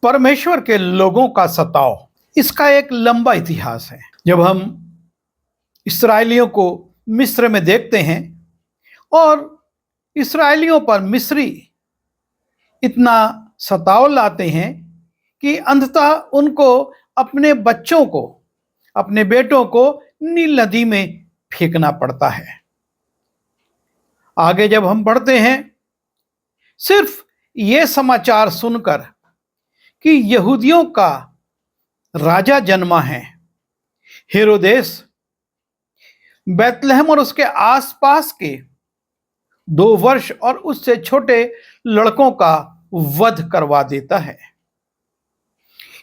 परमेश्वर के लोगों का सताव, इसका एक लंबा इतिहास है। जब हम इस्राएलियों को मिस्र में देखते हैं और इस्राएलियों पर मिस्री इतना सताव लाते हैं कि अंततः उनको अपने बच्चों को, अपने बेटों को नील नदी में फेंकना पड़ता है। आगे जब हम बढ़ते हैं, सिर्फ ये समाचार सुनकर कि यहूदियों का राजा जन्मा है, हेरोदेस बैतलहम और उसके आसपास के 2 वर्ष और उससे छोटे लड़कों का वध करवा देता है।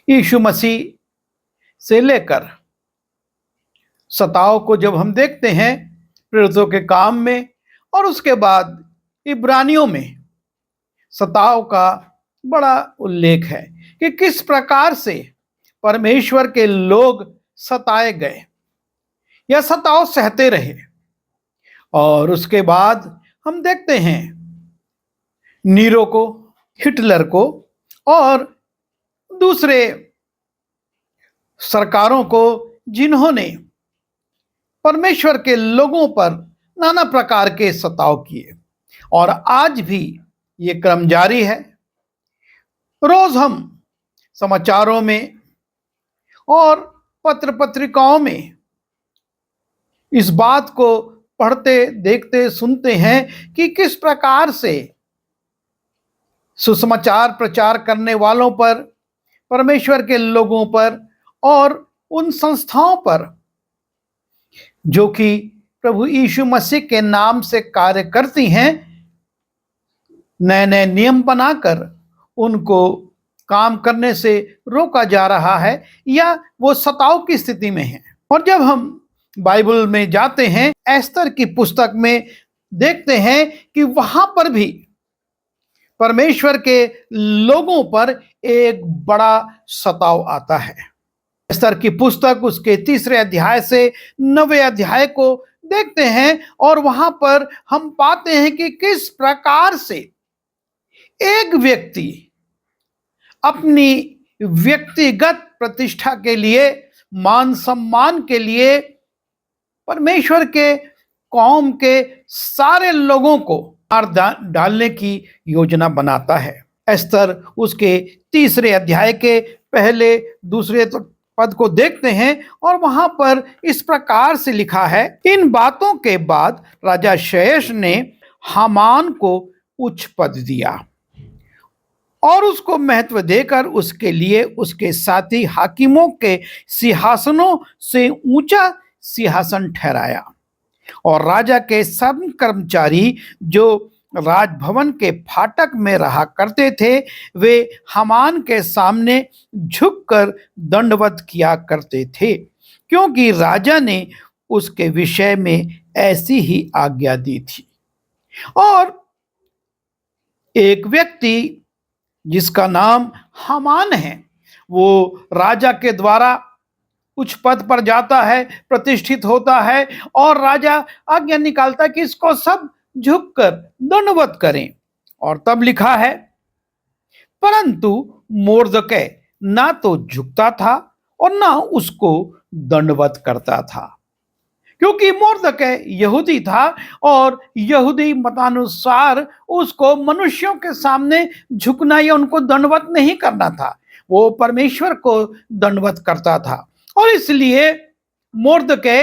यीशु मसीह से लेकर सताव को जब हम देखते हैं प्रेरितों के काम में और उसके बाद इब्रानियों में, सताव का बड़ा उल्लेख है कि किस प्रकार से परमेश्वर के लोग सताए गए या सताव सहते रहे। और उसके बाद हम देखते हैं नीरो को, हिटलर को और दूसरे सरकारों को, जिन्होंने परमेश्वर के लोगों पर नाना प्रकार के सताव किए। और आज भी ये क्रम जारी है। रोज हम समाचारों में और पत्र पत्रिकाओं में इस बात को पढ़ते, देखते, सुनते हैं कि किस प्रकार से सुसमाचार प्रचार करने वालों पर, परमेश्वर के लोगों पर और उन संस्थाओं पर जो कि प्रभु यीशु मसीह के नाम से कार्य करती हैं, नए नए नियम बनाकर उनको काम करने से रोका जा रहा है या वो सताव की स्थिति में है। और जब हम बाइबल में जाते हैं, एस्तर की पुस्तक में देखते हैं कि वहां पर भी परमेश्वर के लोगों पर एक बड़ा सताव आता है। एस्तर की पुस्तक उसके 3 अध्याय से 9 अध्याय को देखते हैं और वहां पर हम पाते हैं कि किस प्रकार से एक व्यक्ति अपनी व्यक्तिगत प्रतिष्ठा के लिए, मान सम्मान के लिए परमेश्वर के कौम के सारे लोगों को मार डालने की योजना बनाता है। एस्तर उसके 3 अध्याय के पहले, दूसरे पद को देखते हैं और वहां पर इस प्रकार से लिखा है, इन बातों के बाद राजा शेष ने हामान को उच्च पद दिया और उसको महत्व देकर उसके लिए उसके साथी हाकिमों के सिंहासनों से ऊंचा सिंहासन ठहराया। और राजा के सब कर्मचारी जो राजभवन के फाटक में रहा करते थे, वे हामान के सामने झुककर दंडवत किया करते थे, क्योंकि राजा ने उसके विषय में ऐसी ही आज्ञा दी थी। और एक व्यक्ति जिसका नाम हामान है, वो राजा के द्वारा उच्च पद पर जाता है, प्रतिष्ठित होता है और राजा आज्ञा निकालता है कि इसको सब झुककर दंडवत करें। और तब लिखा है, परंतु मोर्दकै ना तो झुकता था और ना उसको दंडवत करता था, क्योंकि मोर्दकै यहूदी था और यहूदी मतानुसार उसको मनुष्यों के सामने झुकना या उनको दंडवत नहीं करना था, वो परमेश्वर को दंडवत करता था। और इसलिए मोर्दकै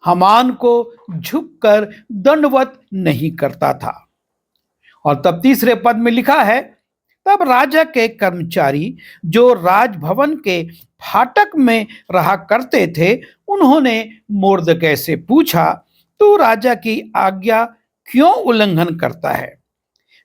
हामान को झुककर दंडवत नहीं करता था। और तब 3 पद में लिखा है, तब राजा के कर्मचारी जो राजभवन के फाटक में रहा करते थे, उन्होंने मोर्दकै से पूछा, तू राजा की आज्ञा क्यों उल्लंघन करता है?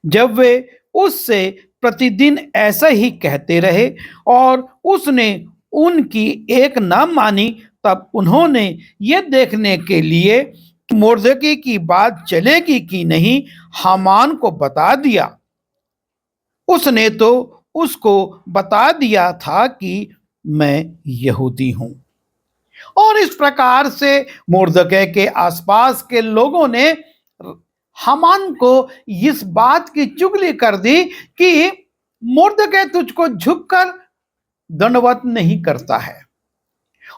जब वे उससे प्रतिदिन ऐसा ही कहते रहे और उसने उनकी एक न मानी, तब उन्होंने ये देखने के लिए मोर्दकै की बात चलेगी कि नहीं, हामान को बता दिया। उसने तो उसको बता दिया था कि मैं यहूदी हूं। और इस प्रकार से मोर्दकै के आसपास के लोगों ने हामान को इस बात की चुगली कर दी कि मुर्दकै तुझको झुककर दंडवत नहीं करता है।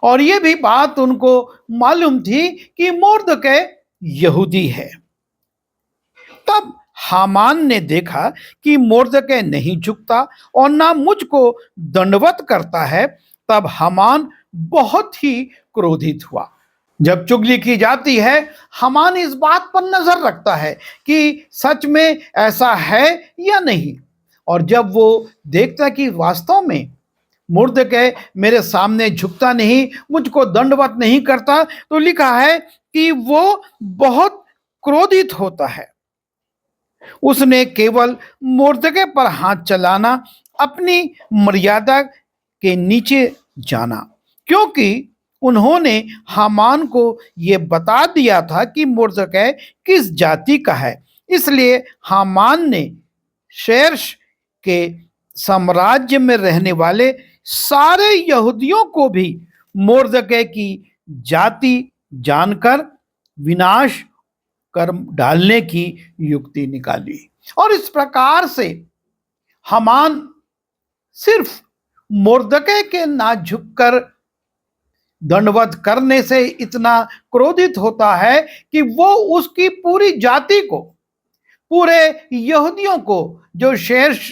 और यह भी बात उनको मालूम थी कि मुर्दकै यहूदी है। तब हामान ने देखा कि मुर्दकै नहीं झुकता और ना मुझको दंडवत करता है, तब हामान बहुत ही क्रोधित हुआ। जब चुगली की जाती है, हामान इस बात पर नजर रखता है कि सच में ऐसा है या नहीं। और जब वो देखता कि वास्तव में मुर्दकै मेरे सामने झुकता नहीं, मुझको दंडवत नहीं करता, तो लिखा है कि वो बहुत क्रोधित होता है। उसने केवल मुर्दकै पर हाथ चलाना, अपनी मर्यादा के नीचे जाना, क्योंकि उन्होंने हामान को यह बता दिया था कि मुर्दकै किस जाति का है। इसलिए हामान ने शेर्श के साम्राज्य में रहने वाले सारे यहूदियों को भी मुर्दकै की जाति जानकर विनाश कर डालने की युक्ति निकाली। और इस प्रकार से हामान सिर्फ मुर्दकै के ना झुककर दंडवत करने से इतना क्रोधित होता है कि वो उसकी पूरी जाति को, पूरे यहूदियों को, जो शेर्श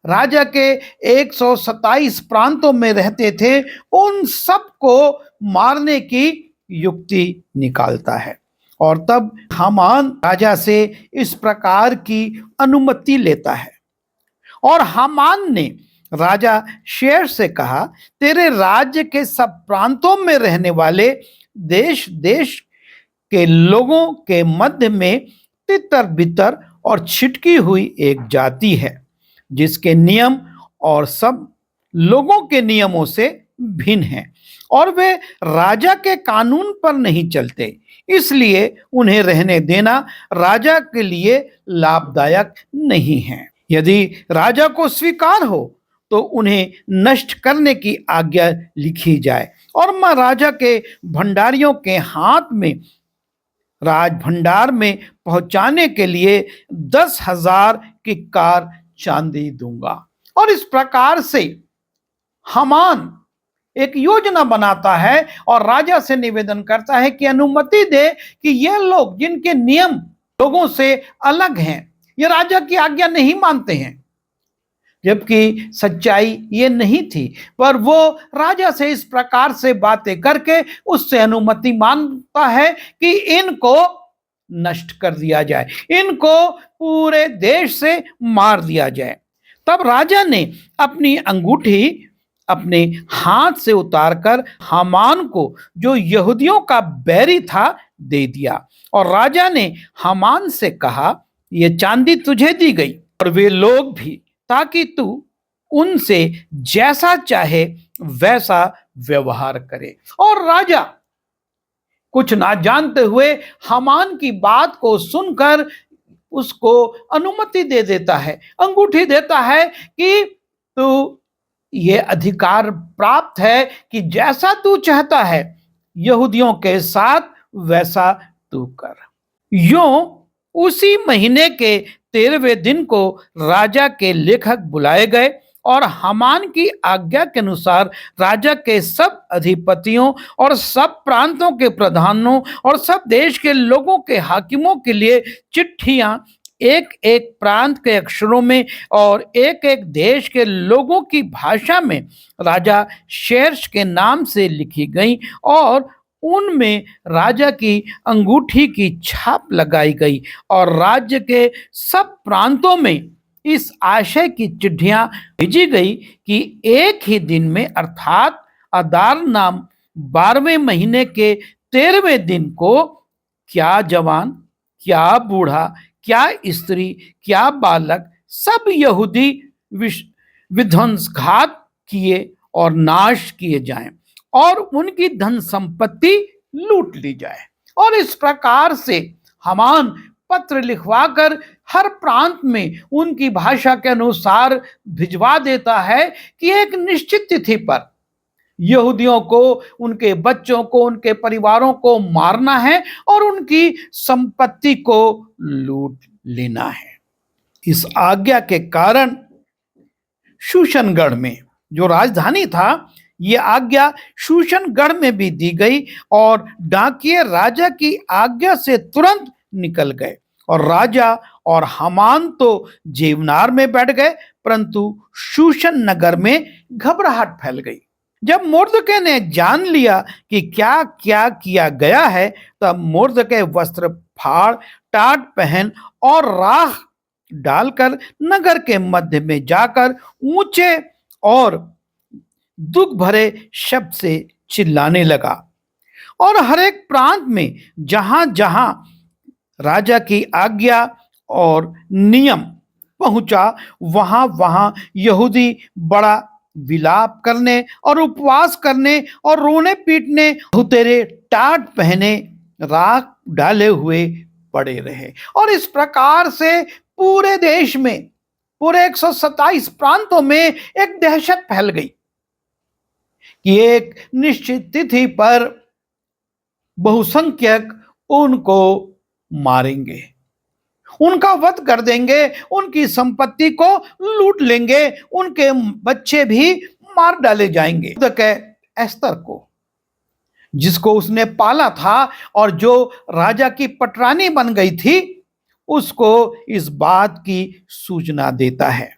राजा के 127 प्रांतों में रहते थे, उन सब को मारने की युक्ति निकालता है। और तब हामान राजा से इस प्रकार की अनुमति लेता है। और हामान ने राजा शेर से कहा, तेरे राज्य के सब प्रांतों में रहने वाले देश देश के लोगों के मध्य में तितर बितर और छिटकी हुई एक जाति है, जिसके नियम और सब लोगों के नियमों से भिन्न हैं, और वे राजा के कानून पर नहीं चलते। इसलिए उन्हें रहने देना राजा के लिए लाभदायक नहीं है। यदि राजा को स्वीकार हो तो उन्हें नष्ट करने की आज्ञा लिखी जाए, और मैं राजा के भंडारियों के हाथ में राज भंडार में पहुंचाने के लिए 10,000 किक्कार चांदी दूंगा। और इस प्रकार से हामान एक योजना बनाता है और राजा से निवेदन करता है कि अनुमति दे कि ये लोग जिनके नियम लोगों से अलग हैं, ये राजा की आज्ञा नहीं मानते हैं, जबकि सच्चाई ये नहीं थी, पर वो राजा से इस प्रकार से बातें करके उससे अनुमति मांगता है कि इनको नष्ट कर दिया जाए, इनको पूरे देश से मार दिया जाए। तब राजा ने अपनी अंगूठी अपने हाथ से उतारकर हामान को, जो यहूदियों का बैरी था, दे दिया। और राजा ने हामान से कहा, यह चांदी तुझे दी गई और वे लोग भी, ताकि तू उनसे जैसा चाहे वैसा व्यवहार करे। और राजा कुछ ना जानते हुए हामान की बात को सुनकर उसको अनुमति दे देता है, अंगूठी देता है कि तू ये अधिकार प्राप्त है कि जैसा तू चाहता है यहूदियों के साथ वैसा तू कर। यूं उसी महीने के 13वें दिन को राजा के लेखक बुलाए गए और हामान की आज्ञा के अनुसार राजा के सब अधिपतियों और सब प्रांतों के प्रधानों और सब देश के लोगों के हाकिमों के लिए चिट्ठियां एक एक प्रांत के अक्षरों में और एक एक देश के लोगों की भाषा में राजा शेर्श के नाम से लिखी गई, और उनमें राजा की अंगूठी की छाप लगाई गई। और राज्य के सब प्रांतों में इस आशय की चिट्ठियां भेजी गई कि एक ही दिन में, अर्थात अदार नाम 12वें महीने के 13वें दिन को, क्या जवान, क्या बूढ़ा, क्या स्त्री, क्या बालक, सब यहूदी विध्वंसघात किए और नाश किए जाएं और उनकी धन संपत्ति लूट ली जाए। और इस प्रकार से हामान पत्र लिखवाकर हर प्रांत में उनकी भाषा के अनुसार भिजवा देता है कि एक निश्चित तिथि पर यहूदियों को, उनके बच्चों को, उनके परिवारों को मारना है और उनकी संपत्ति को लूट लेना है। इस आज्ञा के कारण शूशनगढ़ में, जो राजधानी था, ये आज्ञा शूशनगढ़ में भी दी गई और डाकिये राजा की आज्ञा से तुरंत निकल गए और राजा और हामान तो जेवनार में बैठ गए, परंतु शूशन नगर में घबराहट फैल गई। जब मोर्दकै ने जान लिया कि क्या क्या किया गया है, तब मोर्दकै वस्त्र फाड़, टाट पहन और राख डालकर नगर के मध्य में जाकर ऊंचे और दुख भरे शब्द से चिल्लाने लगा और हर एक प्रांत में जहां जहां राजा की आज्ञा और नियम पहुंचा, वहां वहां यहूदी बड़ा विलाप करने और उपवास करने और रोने पीटने, तेरे टाट पहने, राख डाले हुए पड़े रहे। और इस प्रकार से पूरे देश में, पूरे 127 प्रांतों में एक दहशत फैल गई कि एक निश्चित तिथि पर बहुसंख्यक उनको मारेंगे, उनका वध कर देंगे, उनकी संपत्ति को लूट लेंगे, उनके बच्चे भी मार डाले जाएंगे। एस्तर को, जिसको उसने पाला था और जो राजा की पटरानी बन गई थी, उसको इस बात की सूचना देता है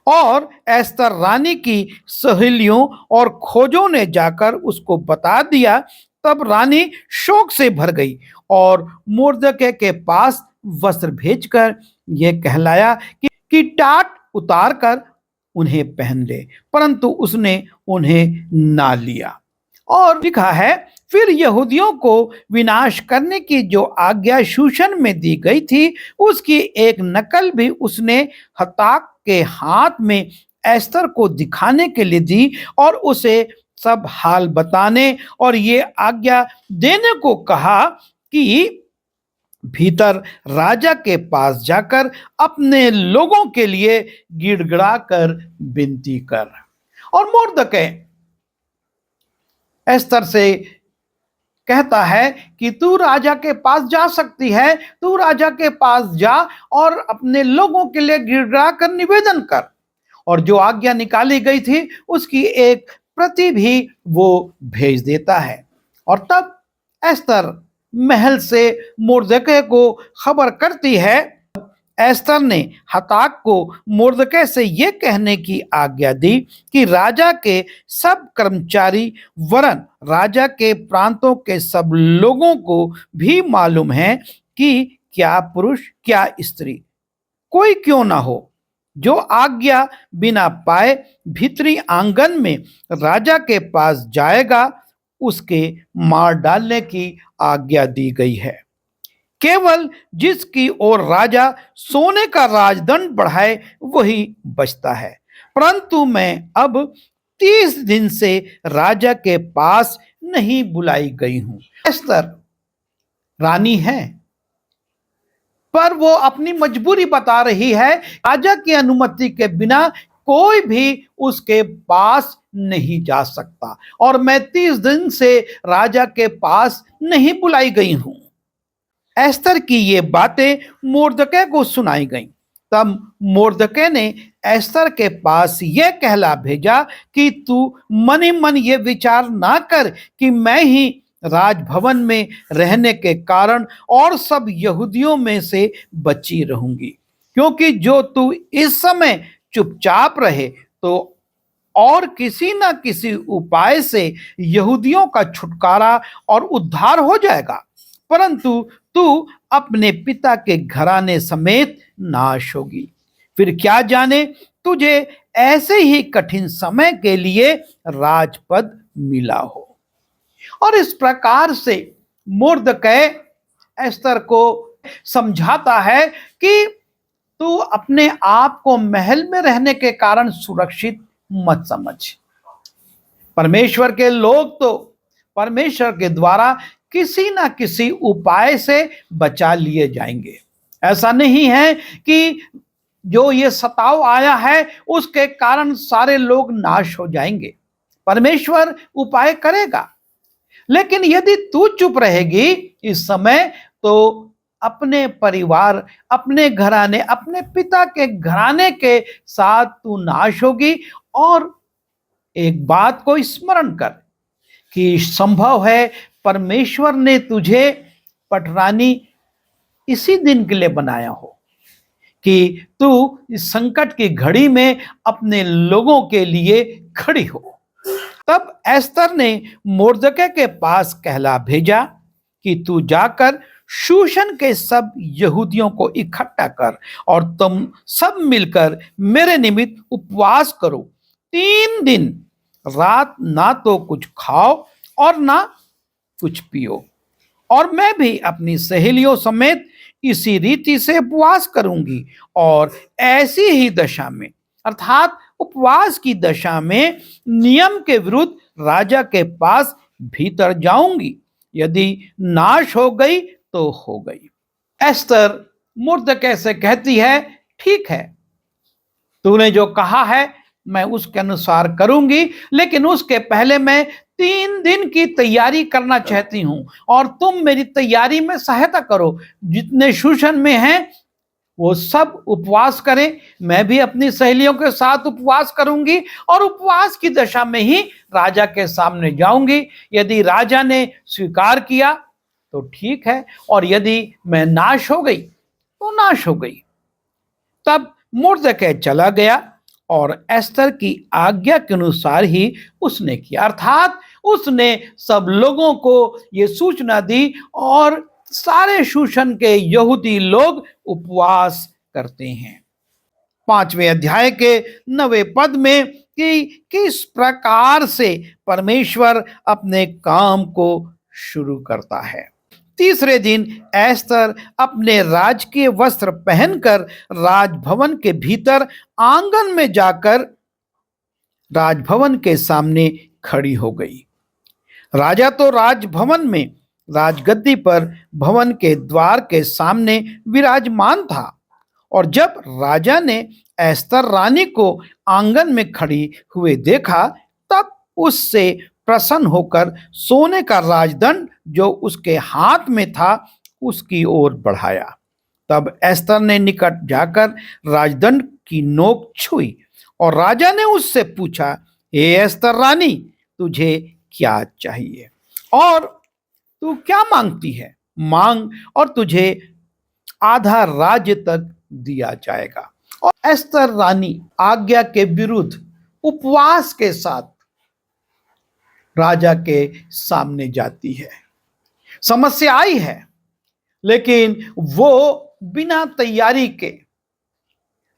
और एस्तर रानी की सहेलियों और खोजों ने जाकर उसको बता दिया। तब रानी शोक से भर गई और मोर्दकै के पास वस्त्र भेजकर यह कहलाया कि टाट उतार कर उन्हें पहन ले, परंतु उसने उन्हें ना लिया। और लिखा है, फिर यहूदियों को विनाश करने की जो आज्ञा शूशन में दी गई थी, उसकी एक नकल भी उसने हताक के हाथ में एस्तर को दिखाने के लिए दी और उसे सब हाल बताने और ये आज्ञा देने को कहा कि भीतर राजा के पास जाकर अपने लोगों के लिए गिड़गिड़ा कर विनती कर। और मोर्दकै एस्तर से कहता है कि तू राजा के पास जा सकती है, तू राजा के पास जा और अपने लोगों के लिए गिड़गिड़ा कर निवेदन कर। और जो आज्ञा निकाली गई थी उसकी एक प्रति भी वो भेज देता है। और तब एस्तर महल से मोर्दकै को खबर करती है। एस्तर ने हताक को मोर्दकै से यह कहने की आज्ञा दी कि राजा के सब कर्मचारी वरन राजा के प्रांतों के सब लोगों को भी मालूम है कि क्या पुरुष क्या स्त्री कोई क्यों ना हो, जो आज्ञा बिना पाए भीतरी आंगन में राजा के पास जाएगा, उसके मार डालने की आज्ञा दी गई है। केवल जिसकी ओर राजा सोने का राजदंड बढ़ाए वही बचता है। परंतु मैं अब 30 दिन से राजा के पास नहीं बुलाई गई हूं। एस्तर रानी है, पर वो अपनी मजबूरी बता रही है। राजा की अनुमति के बिना कोई भी उसके पास नहीं जा सकता और मैं 30 दिन से राजा के पास नहीं बुलाई गई हूं। एस्तर की ये बातें मोर्दकै को सुनाई गईं। तब मोर्दकै ने एस्तर के पास यह कहला भेजा कि तू मन ही मन ये विचार ना कर कि मैं ही राजभवन में रहने के कारण और सब यहूदियों में से बची रहूंगी, क्योंकि जो तू इस समय चुपचाप रहे तो और किसी ना किसी उपाय से यहूदियों का छुटकारा और उद्धार हो जाएगा, परंतु तू अपने पिता के घराने समेत नाश होगी। फिर क्या जाने तुझे ऐसे ही कठिन समय के लिए राजपद मिला हो। और इस प्रकार से मोर्दकै एस्तर को समझाता है कि तू अपने आप को महल में रहने के कारण सुरक्षित मत समझ। परमेश्वर के लोग तो परमेश्वर के द्वारा किसी ना किसी उपाय से बचा लिए जाएंगे। ऐसा नहीं है कि जो ये सताव आया है उसके कारण सारे लोग नाश हो जाएंगे। परमेश्वर उपाय करेगा, लेकिन यदि तू चुप रहेगी इस समय तो अपने परिवार, अपने घराने, अपने पिता के घराने के साथ तू नाश होगी। और एक बात को स्मरण कर कि संभव है परमेश्वर ने तुझे पटरानी इसी दिन के लिए बनाया हो कि तू इस संकट की घड़ी में अपने लोगों के लिए खड़ी हो। तब एस्तर ने मोर्दकै के पास कहला भेजा कि तू जाकर शूशन के सब यहूदियों को इकट्ठा कर और तुम सब मिलकर मेरे निमित्त उपवास करो। 3 दिन रात ना तो कुछ खाओ और ना कुछ पियो। और मैं भी अपनी सहेलियों समेत इसी रीति से उपवास करूंगी और ऐसी ही दशा में अर्थात उपवास की दशा में नियम के विरुद्ध राजा के पास भीतर जाऊंगी। यदि नाश हो गई तो हो गई। एस्तर मुर्दकै से कहती है, ठीक है, तूने जो कहा है मैं उसके अनुसार करूंगी, लेकिन उसके पहले मैं 3 दिन की तैयारी करना चाहती हूं और तुम मेरी तैयारी में सहायता करो। जितने शूशन में हैं वो सब उपवास करें, मैं भी अपनी सहेलियों के साथ उपवास करूंगी और उपवास की दशा में ही राजा के सामने जाऊंगी। यदि राजा ने स्वीकार किया तो ठीक है, और यदि मैं नाश हो गई तो नाश हो गई। तब मुर्दकै चला गया और एस्तर की आज्ञा के अनुसार ही उसने किया, अर्थात उसने सब लोगों को ये सूचना दी और सारे शूशन के यहूदी लोग उपवास करते हैं। 5वें अध्याय के 9वें पद में कि किस प्रकार से परमेश्वर अपने काम को शुरू करता है। 3रे दिन एस्तर अपने राजकीय वस्त्र पहनकर राजभवन के भीतर आंगन में जाकर राजभवन के सामने खड़ी हो गई। राजा तो राजभवन में राजगद्दी पर भवन के द्वार के सामने विराजमान था, और जब राजा ने एस्तर रानी को आंगन में खड़ी हुए देखा तब उससे प्रसन्न होकर सोने का राजदंड जो उसके हाथ में था उसकी ओर बढ़ाया। तब एस्तर ने निकट जाकर राजदंड की नोक छुई और राजा ने उससे पूछा, हे एस्तर रानी, तुझे क्या चाहिए और तू क्या मांगती है? मांग और तुझे आधा राज्य तक दिया जाएगा। और एस्तर रानी आज्ञा के विरुद्ध उपवास के साथ राजा के सामने जाती है। समस्या आई है, लेकिन वो बिना तैयारी के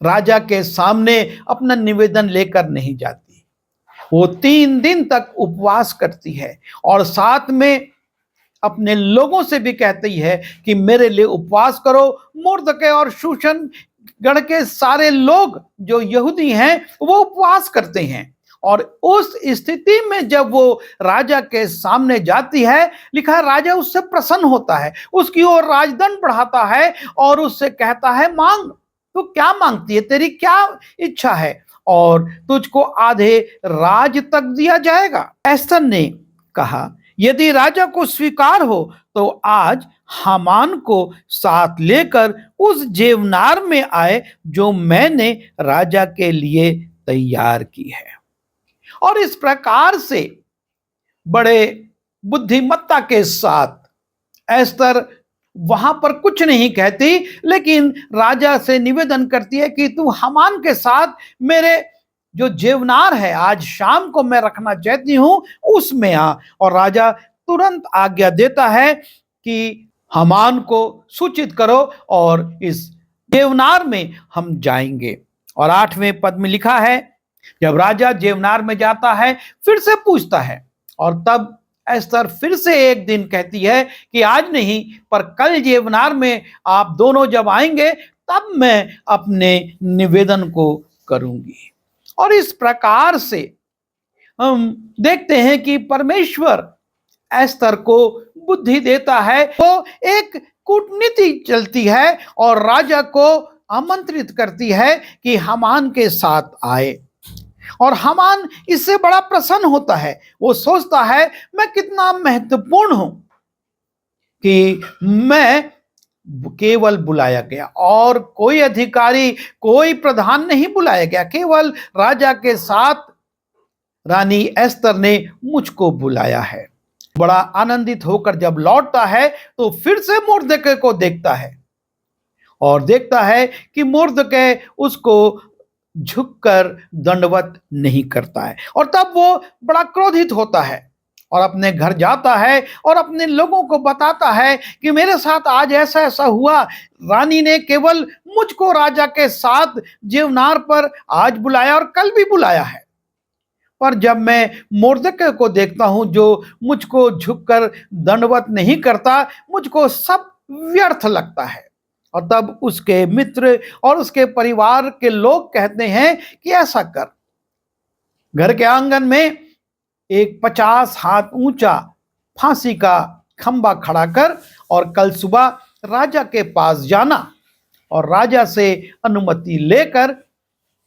राजा के सामने अपना निवेदन लेकर नहीं जाती। वो 3 दिन तक उपवास करती है और साथ में अपने लोगों से भी कहती है कि मेरे लिए उपवास करो। मुर्दकै और शूशन गण के सारे लोग जो यहूदी हैं वो उपवास करते हैं, और उस स्थिति में जब वो राजा के सामने जाती है, लिखा है राजा उससे प्रसन्न होता है, उसकी ओर राजदंड बढ़ाता है और उससे कहता है, मांग, तू क्या मांगती है, तेरी क्या इच्छा है, और तुझको आधे राज तक दिया जाएगा। एस्तर ने कहा, यदि राजा को स्वीकार हो तो आज हामान को साथ लेकर उस जेवनार में आए जो मैंने राजा के लिए तैयार की है। और इस प्रकार से बड़े बुद्धिमत्ता के साथ एस्तर वहां पर कुछ नहीं कहती, लेकिन राजा से निवेदन करती है कि तू हामान के साथ मेरे जो जेवनार है आज शाम को मैं रखना चाहती हूं उसमें आ। और राजा तुरंत आज्ञा देता है कि हामान को सूचित करो और इस जेवनार में हम जाएंगे। और 8वें पद में लिखा है, जब राजा जेवनार में जाता है फिर से पूछता है, और तब एस्तर फिर से एक दिन कहती है कि आज नहीं पर कल जेवनार में आप दोनों जब आएंगे तब मैं अपने निवेदन को करूंगी। और इस प्रकार से हम देखते हैं कि परमेश्वर एस्तर को बुद्धि देता है। वो एक कूटनीति चलती है और राजा को आमंत्रित करती है कि हामान के साथ आए, और हामान इससे बड़ा प्रसन्न होता है। वो सोचता है मैं कितना महत्वपूर्ण हूं कि मैं केवल बुलाया गया और कोई अधिकारी, कोई प्रधान नहीं बुलाया गया, केवल राजा के साथ रानी एस्तर ने मुझको बुलाया है। बड़ा आनंदित होकर जब लौटता है तो फिर से मुर्दकै को देखता है और देखता है कि मुर्दकै उसको झुककर दंडवत नहीं करता है, और तब वो बड़ा क्रोधित होता है और अपने घर जाता है और अपने लोगों को बताता है कि मेरे साथ आज ऐसा ऐसा हुआ। रानी ने केवल मुझको राजा के साथ जेवनार पर आज बुलाया और कल भी बुलाया है, पर जब मैं मुर्दकै को देखता हूं जो मुझको झुककर दंडवत नहीं करता, मुझको सब व्यर्थ लगता है। और तब उसके मित्र और उसके परिवार के लोग कहते हैं कि ऐसा कर, घर के आंगन में एक 50 हाथ ऊंचा फांसी का खंबा खड़ा कर और कल सुबह राजा के पास जाना और राजा से अनुमति लेकर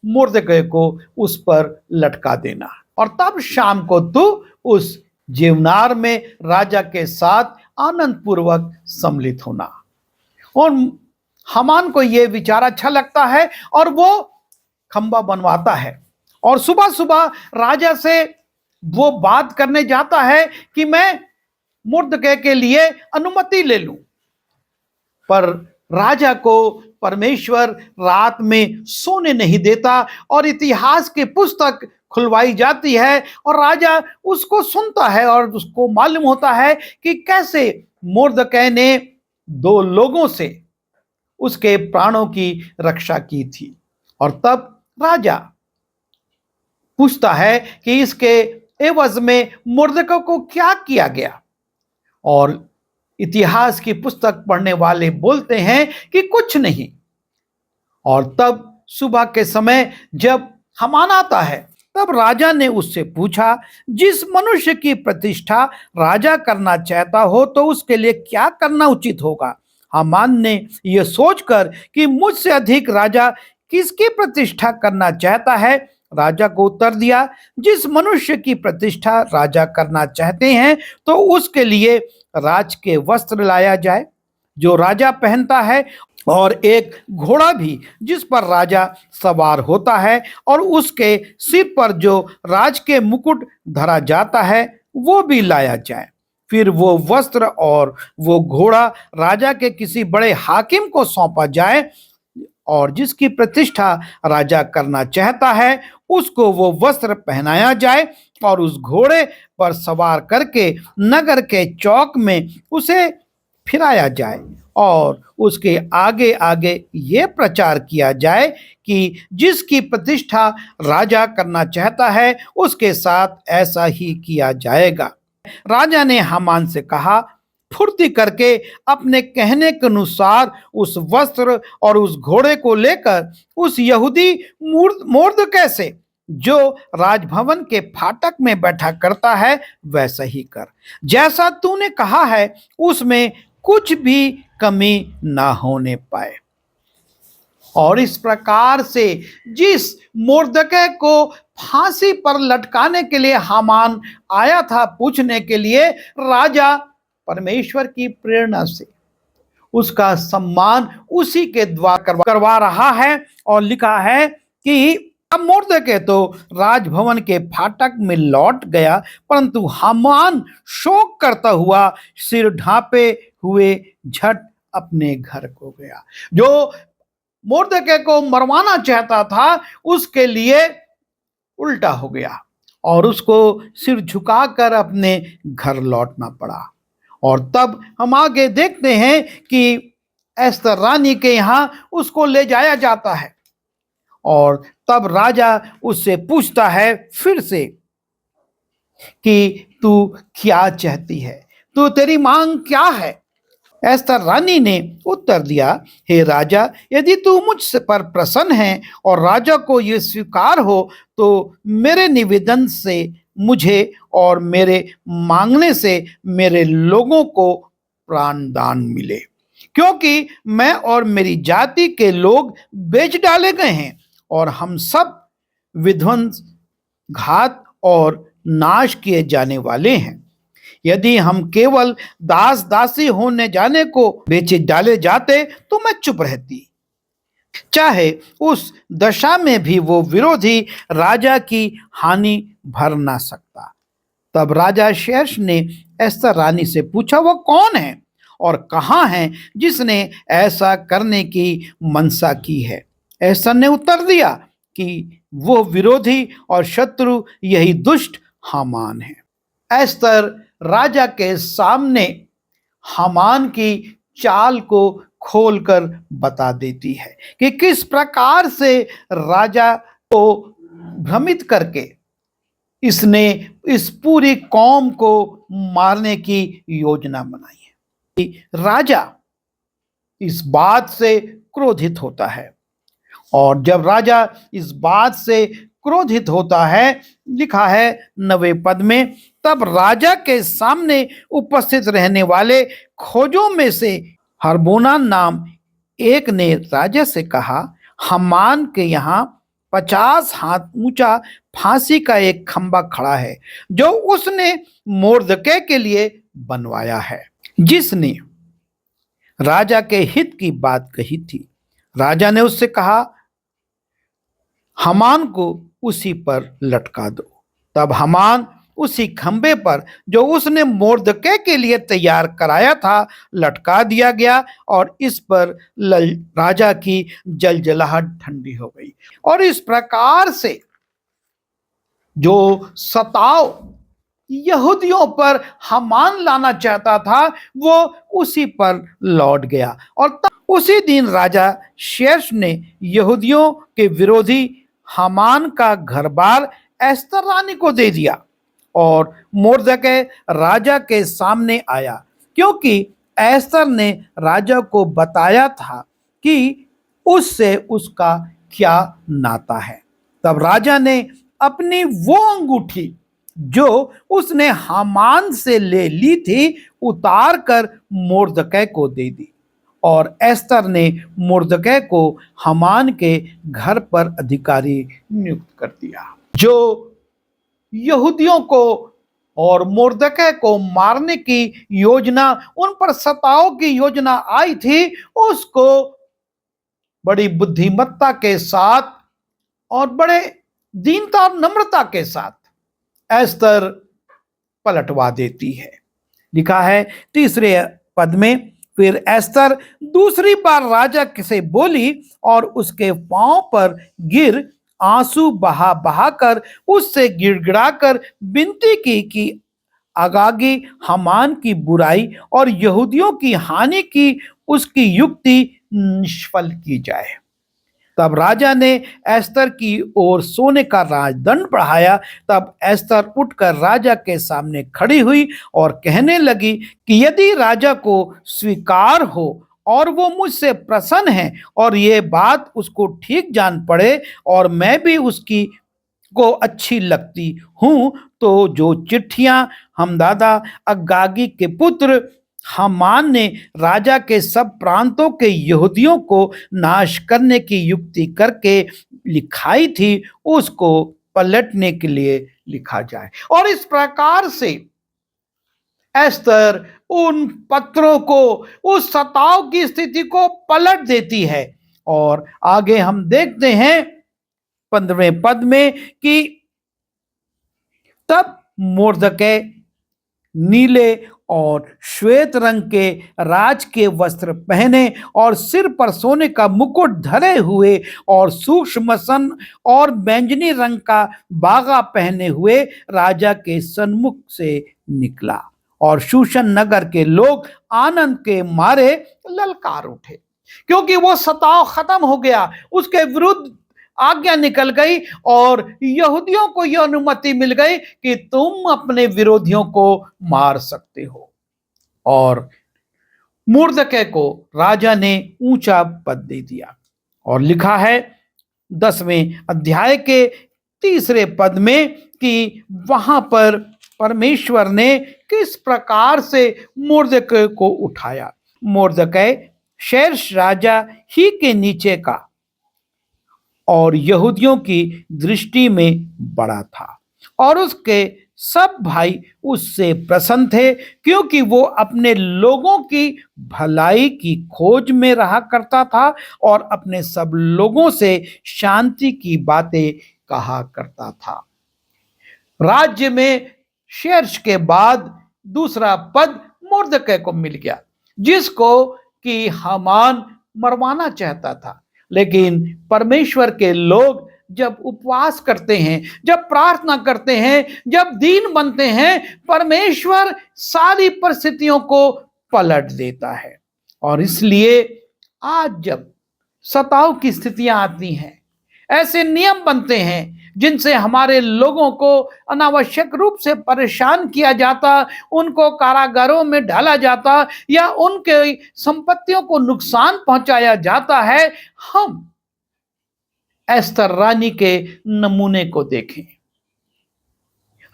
मुर्दकै को उस पर लटका देना, और तब शाम को तू उस जेवनार में राजा के साथ आनंद पूर्वक सम्मिलित होना। और हामान को यह विचार अच्छा लगता है और वो खंबा बनवाता है और सुबह सुबह राजा से वो बात करने जाता है कि मैं मुर्दकै के लिए अनुमति ले लूं, पर राजा को परमेश्वर रात में सोने नहीं देता और इतिहास की पुस्तक खुलवाई जाती है और राजा उसको सुनता है और उसको मालूम होता है कि कैसे मुर्दकै ने 2 लोगों से उसके प्राणों की रक्षा की थी। और तब राजा पूछता है कि इसके एवज में मुर्दकै को क्या किया गया, और इतिहास की पुस्तक पढ़ने वाले बोलते हैं कि कुछ नहीं। और तब सुबह के समय जब हामान आता है, तब राजा ने उससे पूछा, जिस मनुष्य की प्रतिष्ठा राजा करना चाहता हो तो उसके लिए क्या करना उचित होगा। हामान ने यह सोचकर कि मुझसे अधिक राजा किसकी प्रतिष्ठा करना चाहता है, राजा को उत्तर दिया, जिस मनुष्य की प्रतिष्ठा राजा करना चाहते हैं तो उसके लिए राज के वस्त्र लाया जाए जो राजा पहनता है, और एक घोड़ा भी जिस पर राजा सवार होता है, और उसके सिर पर जो राज के मुकुट धरा जाता है वो भी लाया जाए। फिर वो वस्त्र और वो घोड़ा राजा के किसी बड़े हाकिम को सौंपा जाए, और जिसकी प्रतिष्ठा राजा करना चाहता है उसको वो वस्त्र पहनाया जाए और उस घोड़े पर सवार करके नगर के चौक में उसे फिराया जाए और उसके आगे आगे ये प्रचार किया जाए कि जिसकी प्रतिष्ठा राजा करना चाहता है उसके साथ ऐसा ही किया जाएगा। राजा ने हामान से कहा, फुर्ती करके अपने कहने के अनुसार उस वस्त्र और उस घोड़े को लेकर उस यहूदी मुर्दकै से जो राजभवन के फाटक में बैठा करता है वैसा ही कर, जैसा तूने कहा है उसमें कुछ भी कमी ना होने पाए। और इस प्रकार से जिस मुर्दकै को फांसी पर लटकाने के लिए हामान आया था पूछने के लिए, राजा परमेश्वर की प्रेरणा से उसका सम्मान उसी के द्वारा करवा रहा है। और लिखा है कि अब मुर्दकै तो राजभवन के फाटक में लौट गया, परंतु हामान शोक करता हुआ सिर ढांपे हुए झट अपने घर को गया। जो मुर्दकै को मरवाना चाहता था उसके लिए उल्टा हो गया और उसको सिर झुकाकर अपने घर लौटना पड़ा। और तब हम आगे देखते हैं कि एस्तर रानी के यहां उसको ले जाया जाता है और तब राजा उससे पूछता है फिर से कि तू क्या चाहती है, तू तेरी मांग क्या है। एस्तर रानी ने उत्तर दिया, हे राजा, यदि तू मुझ पर प्रसन्न है और राजा को यह स्वीकार हो तो मेरे निवेदन से मुझे और मेरे मांगने से मेरे लोगों को प्राणदान मिले, क्योंकि मैं और मेरी जाति के लोग बेच डाले गए हैं और हम सब विध्वंस, घात और नाश किए जाने वाले हैं। यदि हम केवल दास दासी होने जाने को बेचे डाले जाते तो मैं चुप रहती। चाहे उस दशा में भी वो विरोधी राजा की हानि भर ना सकता। तब राजा शेष ने एस्तर रानी से पूछा, वो कौन है और कहाँ है जिसने ऐसा करने की मनसा की है? एस्तर ने उत्तर दिया कि वो विरोधी और शत्रु यही दुष्ट हामान है। एस्तर राजा के सामने हामान की चाल को खोलकर बता देती है कि किस प्रकार से राजा को भ्रमित करके इसने इस पूरी कौम को मारने की योजना बनाई है। राजा इस बात से क्रोधित होता है, और जब राजा इस बात से क्रोधित होता है, लिखा है 9वें पद में, तब राजा के सामने उपस्थित रहने वाले खोजों में से हरबोना नाम एक ने राजा से कहा, हामान के यहाँ 50 हाथ ऊंचा फांसी का एक खंबा खड़ा है जो उसने मोर्दकै के लिए बनवाया है, जिसने राजा के हित की बात कही थी। राजा ने उससे कहा, हामान को उसी पर लटका दो। तब हामान उसी खंबे पर जो उसने मोर्दकै के लिए तैयार कराया था लटका दिया गया, और इस पर राजा की जलजलाहट ठंडी हो गई। और इस प्रकार से जो सताव यहूदियों पर हामान लाना चाहता था वो उसी पर लौट गया। और तब उसी दिन राजा शेष ने यहूदियों के विरोधी हामान का घर बार एस्तर रानी को दे दिया, और मोर्दकै राजा के सामने आया, क्योंकि एस्तर ने राजा को बताया था कि उससे उसका क्या नाता है। तब राजा ने अपनी वो अंगूठी जो उसने हामान से ले ली थी उतार कर मोर्दकै को दे दी, और एस्तर ने मोर्दकै को हामान के घर पर अधिकारी नियुक्त कर दिया। जो यहूदियों को और मोर्दकै को मारने की योजना, उन पर सताव की योजना आई थी, उसको बड़ी बुद्धिमत्ता के साथ और बड़े दीनता और नम्रता के साथ एस्तर पलटवा देती है। लिखा है 3 पद में, फिर एस्तर दूसरी बार राजा से बोली और उसके पांव पर गिर आंसू बहा बहा कर उससे गिड़गिड़ाकर विनती की कि आगागी हामान की बुराई और यहूदियों की हानि की उसकी युक्ति निष्फल की जाए। तब राजा ने एस्तर की ओर सोने का राजदंड बढ़ाया। तब एस्तर उठकर राजा के सामने खड़ी हुई और कहने लगी कि यदि राजा को स्वीकार हो और वो मुझसे प्रसन्न है और ये बात उसको ठीक जान पड़े और मैं भी उसकी को अच्छी लगती हूं, तो जो चिट्ठियां हमदादा अगागी के पुत्र हामान ने राजा के सब प्रांतों के यहूदियों को नाश करने की युक्ति करके लिखाई थी, उसको पलटने के लिए लिखा जाए। और इस प्रकार से एस्तर उन पत्रों को, उस सताव की स्थिति को पलट देती है। और आगे हम देखते हैं 15वें पद में कि तब मोर्दकै नीले और श्वेत रंग के राज के वस्त्र पहने और सिर पर सोने का मुकुट धरे हुए और सूक्ष्म सन और बैंगनी रंग का बागा पहने हुए राजा के सन्मुख से निकला, और शूशन नगर के लोग आनंद के मारे ललकार उठे, क्योंकि वो सताव खत्म हो गया, उसके विरुद्ध आज्ञा निकल गई और यहूदियों को यह अनुमति मिल गई कि तुम अपने विरोधियों को मार सकते हो। और मोर्दकै को राजा ने ऊंचा पद दे दिया। और लिखा है 10वें अध्याय के 3 पद में कि वहां पर परमेश्वर ने किस प्रकार से मोर्दकै को उठाया। मोर्दकै शेष राजा ही के नीचे का और यहूदियों की दृष्टि में बड़ा था, और उसके सब भाई उससे प्रसन्न थे, क्योंकि वो अपने लोगों की भलाई की खोज में रहा करता था और अपने सब लोगों से शांति की बातें कहा करता था। राज्य में शेर्श के बाद दूसरा पद मुर्दकै को मिल गया, जिसको कि हामान मरवाना चाहता था। लेकिन परमेश्वर के लोग जब उपवास करते हैं, जब प्रार्थना करते हैं, जब दीन बनते हैं, परमेश्वर सारी परिस्थितियों को पलट देता है। और इसलिए आज जब सताव की स्थितियां आती हैं, ऐसे नियम बनते हैं जिनसे हमारे लोगों को अनावश्यक रूप से परेशान किया जाता, उनको कारागारों में डाला जाता या उनके संपत्तियों को नुकसान पहुंचाया जाता है, हम एस्तर रानी के नमूने को देखें।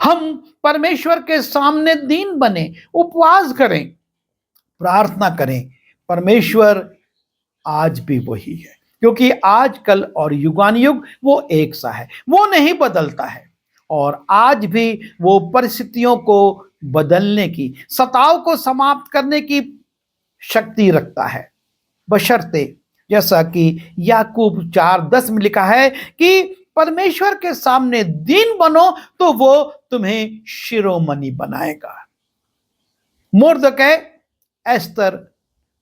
हम परमेश्वर के सामने दीन बने, उपवास करें, प्रार्थना करें। परमेश्वर आज भी वही है, क्योंकि आज कल और युगानुयुग वो एक सा है, वो नहीं बदलता है। और आज भी वो परिस्थितियों को बदलने की, सताव को समाप्त करने की शक्ति रखता है, बशर्ते जैसा कि याकूब 4:10 में लिखा है कि परमेश्वर के सामने दीन बनो तो वो तुम्हें शिरोमणि बनाएगा। मुर्दकै, एस्तर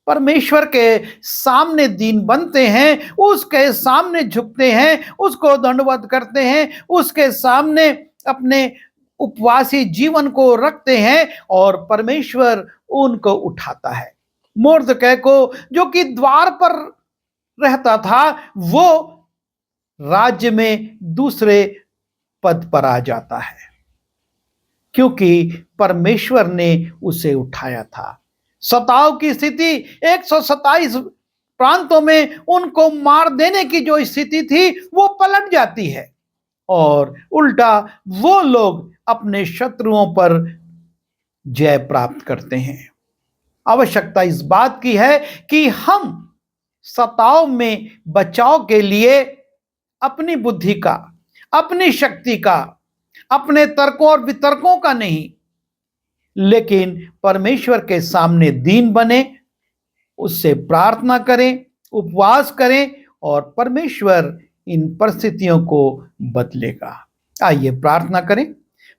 परमेश्वर के सामने दीन बनते हैं, उसके सामने झुकते हैं, उसको दंडवत करते हैं, उसके सामने अपने उपवासी जीवन को रखते हैं और परमेश्वर उनको उठाता है। मुर्दकै को, जो कि द्वार पर रहता था, वो राज्य में दूसरे पद पर आ जाता है, क्योंकि परमेश्वर ने उसे उठाया था। सताव की स्थिति 127 प्रांतों में उनको मार देने की जो स्थिति थी वो पलट जाती है और उल्टा वो लोग अपने शत्रुओं पर जय प्राप्त करते हैं। आवश्यकता इस बात की है कि हम सताव में बचाव के लिए अपनी बुद्धि का, अपनी शक्ति का, अपने तर्कों और वितर्कों का नहीं, लेकिन परमेश्वर के सामने दीन बने, उससे प्रार्थना करें, उपवास करें और परमेश्वर इन परिस्थितियों को बदलेगा। आइए प्रार्थना करें।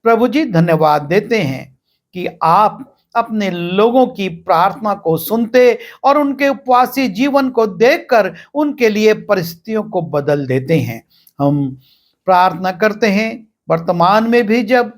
प्रभु जी, धन्यवाद देते हैं कि आप अपने लोगों की प्रार्थना को सुनते और उनके उपवासी जीवन को देखकर उनके लिए परिस्थितियों को बदल देते हैं। हम प्रार्थना करते हैं, वर्तमान में भी जब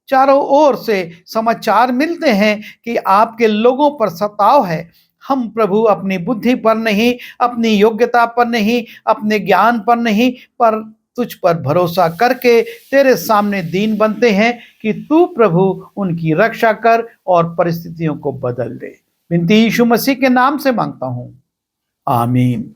चारों ओर से समाचार मिलते हैं कि आपके लोगों पर सताव है, हम प्रभु अपनी बुद्धि पर नहीं, अपनी योग्यता पर नहीं, अपने ज्ञान पर नहीं, पर तुझ पर भरोसा करके तेरे सामने दीन बनते हैं कि तू प्रभु उनकी रक्षा कर और परिस्थितियों को बदल दे। विनती यीशु मसीह के नाम से मांगता हूं, आमीन।